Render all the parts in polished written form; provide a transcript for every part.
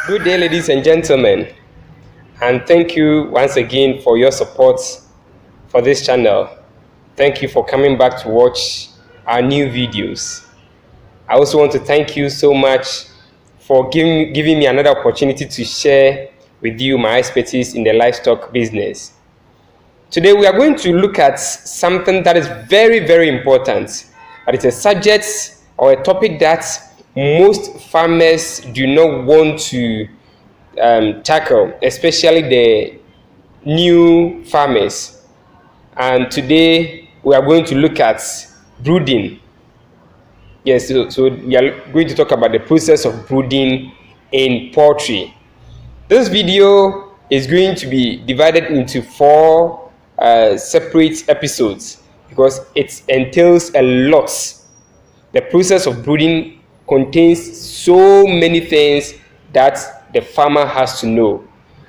Good day, ladies and gentlemen, and thank you once again for your support for this channel. Thank you for coming back to watch our new videos. I also want to thank you so much for giving me another opportunity to share with you my expertise in the livestock business. Today, we are going to look at something that is very, very important. But it's a subject or a topic that most farmers do not want to tackle, especially the new farmers. And today we are going to look at brooding. Yes, so we are going to talk about the process of brooding in poultry. This video is going to be divided into four separate episodes because it entails a lot. The process of brooding contains so many things that the farmer has to know,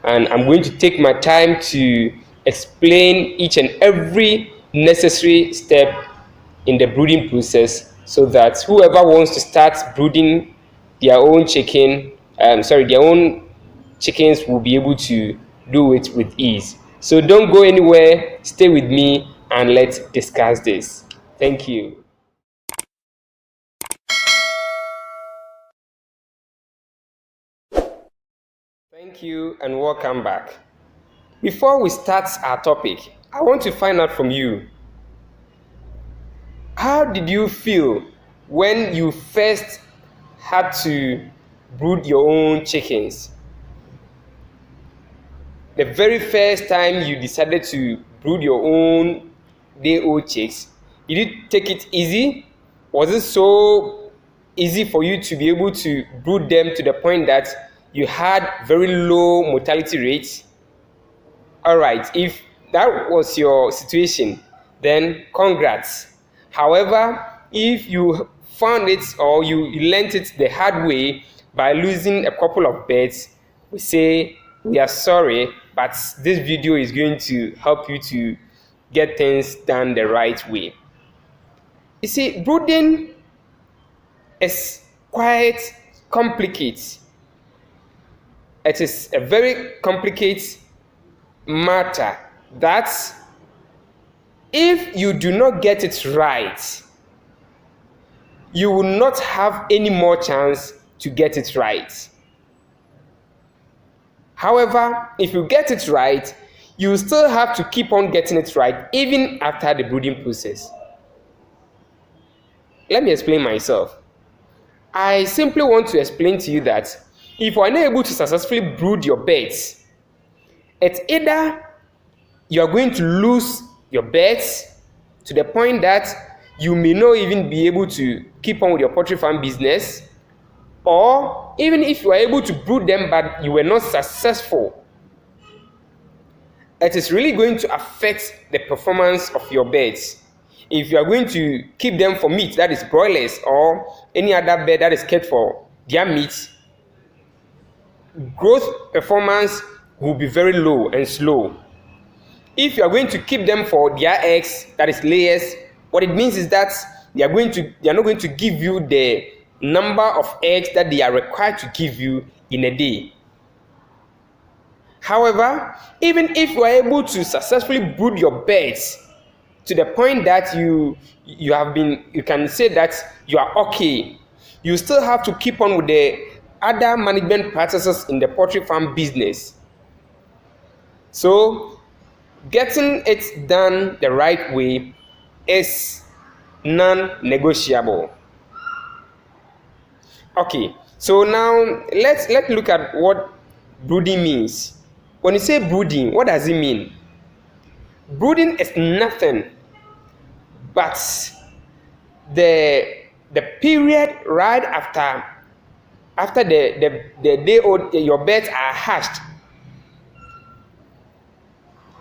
and I'm going to take my time to explain each and every necessary step in the brooding process so that whoever wants to start brooding their own their own chickens will be able to do it with ease. So don't go anywhere, stay with me and let's discuss this. Thank you. Thank you and welcome back. Before we start our topic, I want to find out from you, how did you feel when you first had to brood your own chickens? The very first time you decided to brood your own day-old chicks, did you take it easy? Was it so easy for you to be able to brood them to the point that you had very low mortality rates? All right, if that was your situation, then congrats. However, if you found it or you learned it the hard way by losing a couple of birds, we say we are sorry, but this video is going to help you to get things done the right way. You see, brooding is quite complicated. It is a very complicated matter that if you do not get it right, you will not have any more chance to get it right. However, if you get it right, you still have to keep on getting it right even after the brooding process. Let me explain myself. I simply want to explain to you that if you are not able to successfully brood your birds, it's either you are going to lose your birds to the point that you may not even be able to keep on with your poultry farm business, or even if you are able to brood them but you were not successful, it is really going to affect the performance of your birds. If you are going to keep them for meat, that is broilers or any other bird that is kept for their meat, growth performance will be very low and slow. If you are going to keep them for their eggs, that is layers, what it means is that they are not going to give you the number of eggs that they are required to give you in a day. However, even if you are able to successfully brood your birds to the point that you can say that you are okay, you still have to keep on with the other management practices in the poultry farm business. So getting it done the right way is non-negotiable. Okay, so now let's look at what brooding means. When you say brooding, what does it mean? Brooding is nothing but the period right after the day old your birds are hatched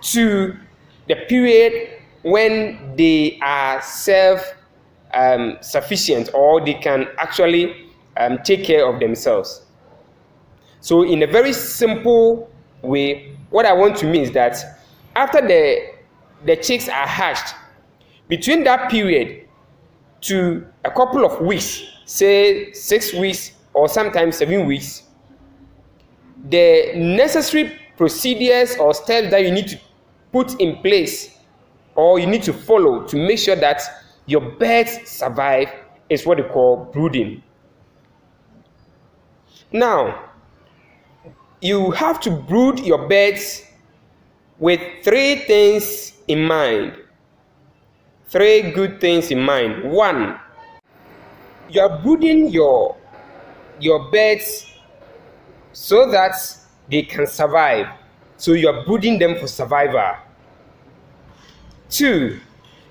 to the period when they are self-sufficient or they can actually take care of themselves. So in a very simple way, what I want to mean is that after the chicks are hatched, between that period to a couple of weeks, say 6 weeks or sometimes 7 weeks, the necessary procedures or steps that you need to put in place or you need to follow to make sure that your birds survive is what we call brooding. Now, you have to brood your birds with three things in mind. Three good things in mind. One, you are brooding your birds so that they can survive. So you are brooding them for survival. Two,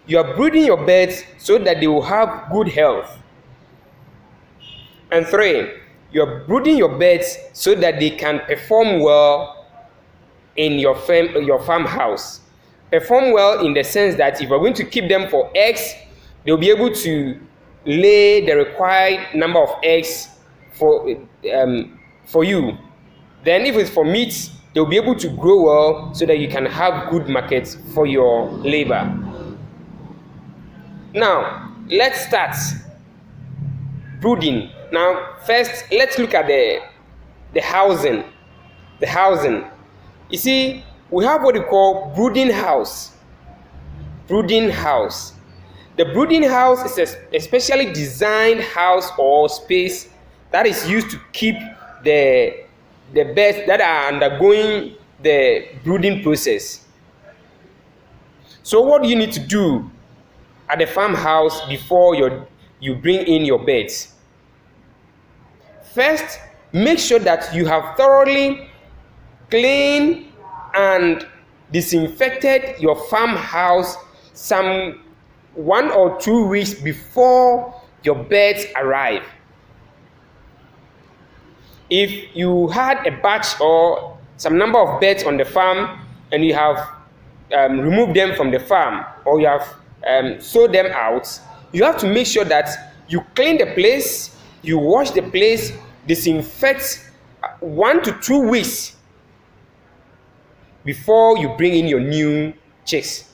you are brooding your birds so that they will have good health. And three, you are brooding your birds so that they can perform well in your farmhouse. Perform well in the sense that if you're going to keep them for eggs, they'll be able to lay the required number of eggs for you. Then if it's for meat, they'll be able to grow well so that you can have good markets for your labor. Now, let's start brooding. Now, first, let's look at the housing. The housing. You see, we have what we call brooding house. Brooding house. The brooding house is a specially designed house or space that is used to keep the birds that are undergoing the brooding process. So what do you need to do at the farmhouse before you bring in your birds? First, make sure that you have thoroughly cleaned and disinfected your farmhouse some 1 or 2 weeks before your birds arrive. If you had a batch or some number of birds on the farm and you have removed them from the farm or you have sold them out, you have to make sure that you clean the place, you wash the place, disinfect 1 to 2 weeks before you bring in your new chicks.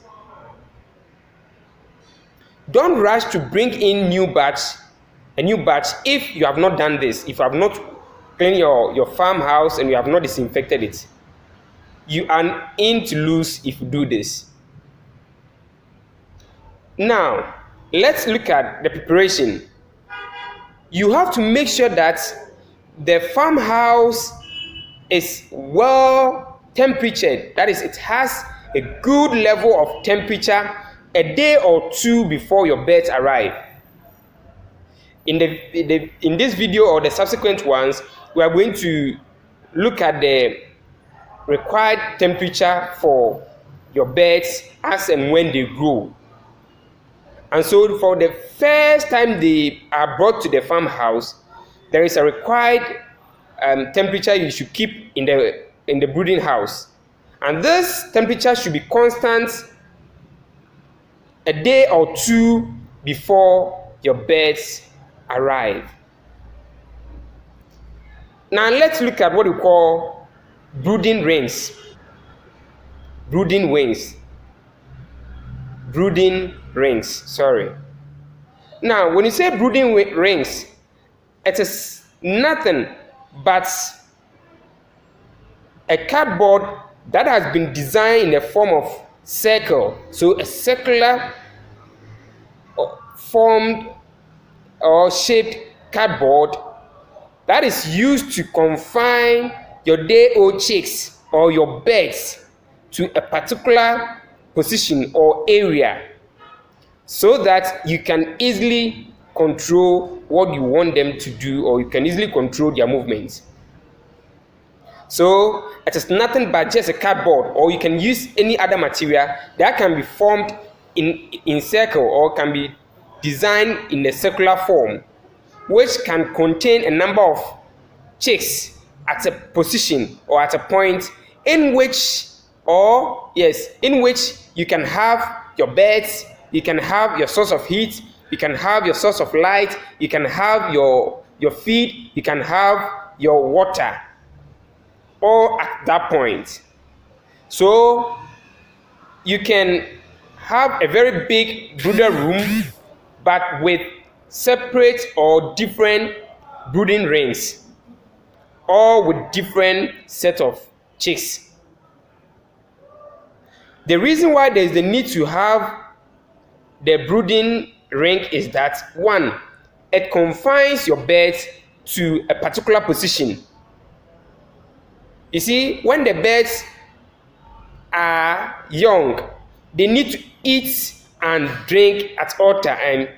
Don't rush to bring in a new batch if you have not done this. If you have not cleaned your farmhouse and you have not disinfected it, you are in to lose if you do this. Now, let's look at the preparation. You have to make sure that the farmhouse is well temperatured. That is, it has a good level of temperature a day or 2 before your birds arrive. In this video or the subsequent ones, we are going to look at the required temperature for your birds as and when they grow. And so for the first time they are brought to the farmhouse, there is a required temperature you should keep in the brooding house. And this temperature should be constant a day or 2 before your birds arrive. Now let's look at what we call brooding rings. Brooding rings. Brooding rings, sorry. Now, when you say brooding rings, it is nothing but a cardboard that has been designed in the form of circle. So a circular formed or shaped cardboard that is used to confine your day-old chicks or your birds to a particular position or area so that you can easily control what you want them to do, or you can easily control their movements. So it is nothing but just a cardboard, or you can use any other material that can be formed in circle or can be designed in a circular form, which can contain a number of chicks at a position or at a point in which you can have your birds, you can have your source of heat, you can have your source of light, you can have your feed, you can have your water, all at that point. So you can have a very big brooder room, but with separate or different brooding rings. all with different set of chicks. The reason why there is the need to have the brooding ring is that, one, it confines your birds to a particular position. You see, when the birds are young, they need to eat and drink at all times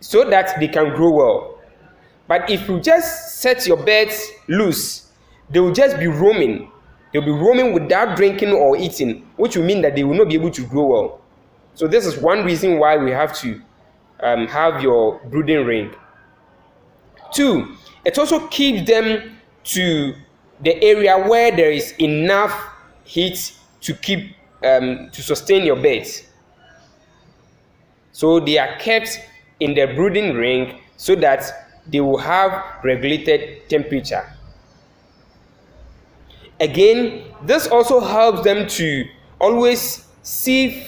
so that they can grow well. But if you just set your birds loose, they will just be roaming. They'll be roaming without drinking or eating, which will mean that they will not be able to grow well. So this is one reason why we have to have your brooding ring. Two, it also keeps them to the area where there is enough heat to keep to sustain your birds. So they are kept in the brooding ring so that they will have regulated temperature. Again, this also helps them to always see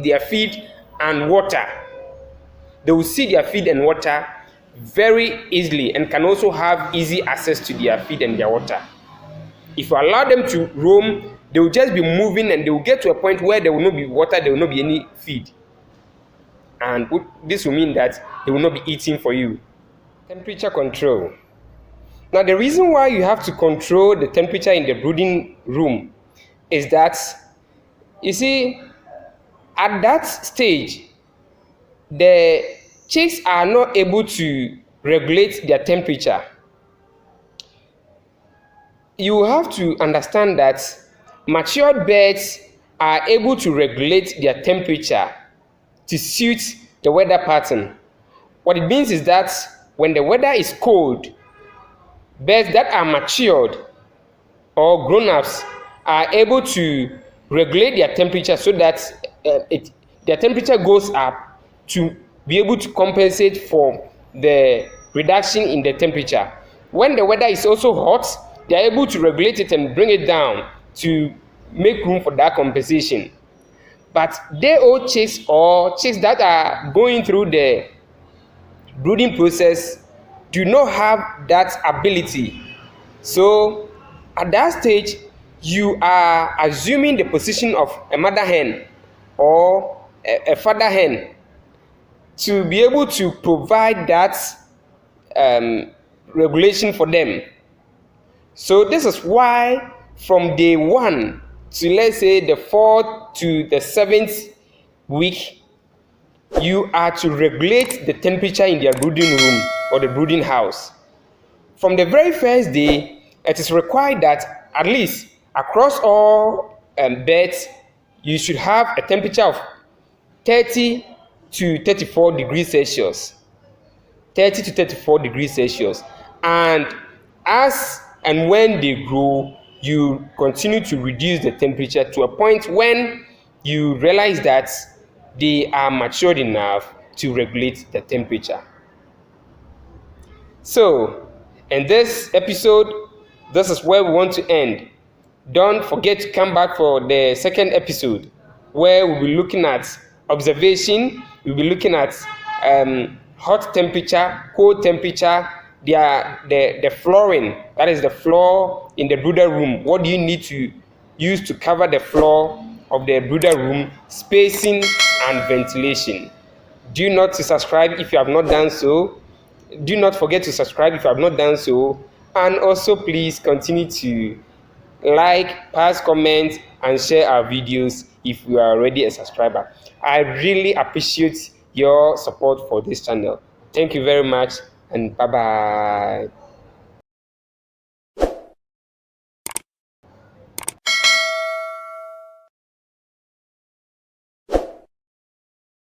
their feed and water. They will see their feed and water very easily and can also have easy access to their feed and their water. If you allow them to roam, they will just be moving and they will get to a point where there will not be water, there will not be any feed. And this will mean that they will not be eating for you. Temperature control. Now, the reason why you have to control the temperature in the brooding room is that, you see, at that stage, the chicks are not able to regulate their temperature. You have to understand that matured birds are able to regulate their temperature to suit the weather pattern. What it means is that when the weather is cold, birds that are matured or grown-ups are able to regulate their temperature so that their temperature goes up to be able to compensate for the reduction in the temperature. When the weather is also hot, they are able to regulate it and bring it down to make room for that compensation. But day-old chicks or chicks that are going through the brooding process do not have that ability. So at that stage, you are assuming the position of a mother hen or a father hen to be able to provide that regulation for them. So this is why from day 1 to, let's say, the 4th to the 7th week, you are to regulate the temperature in their brooding room or the brooding house. From the very first day, it is required that at least across all beds, you should have a temperature of 30 to 34 degrees Celsius. 30 to 34 degrees Celsius. And as and when they grow, you continue to reduce the temperature to a point when you realize that they are matured enough to regulate the temperature. So, in this episode, this is where we want to end. Don't forget to come back for the second episode, where we'll be looking at observation, we'll be looking at hot temperature, cold temperature, the flooring, that is the floor in the brooder room. What do you need to use to cover the floor of the brooder room, spacing and ventilation. Do not to subscribe if you have not done so. Do not forget to subscribe if you have not done so. And also please continue to like, pass comments and share our videos if you are already a subscriber. I really appreciate your support for this channel. Thank you very much and bye bye.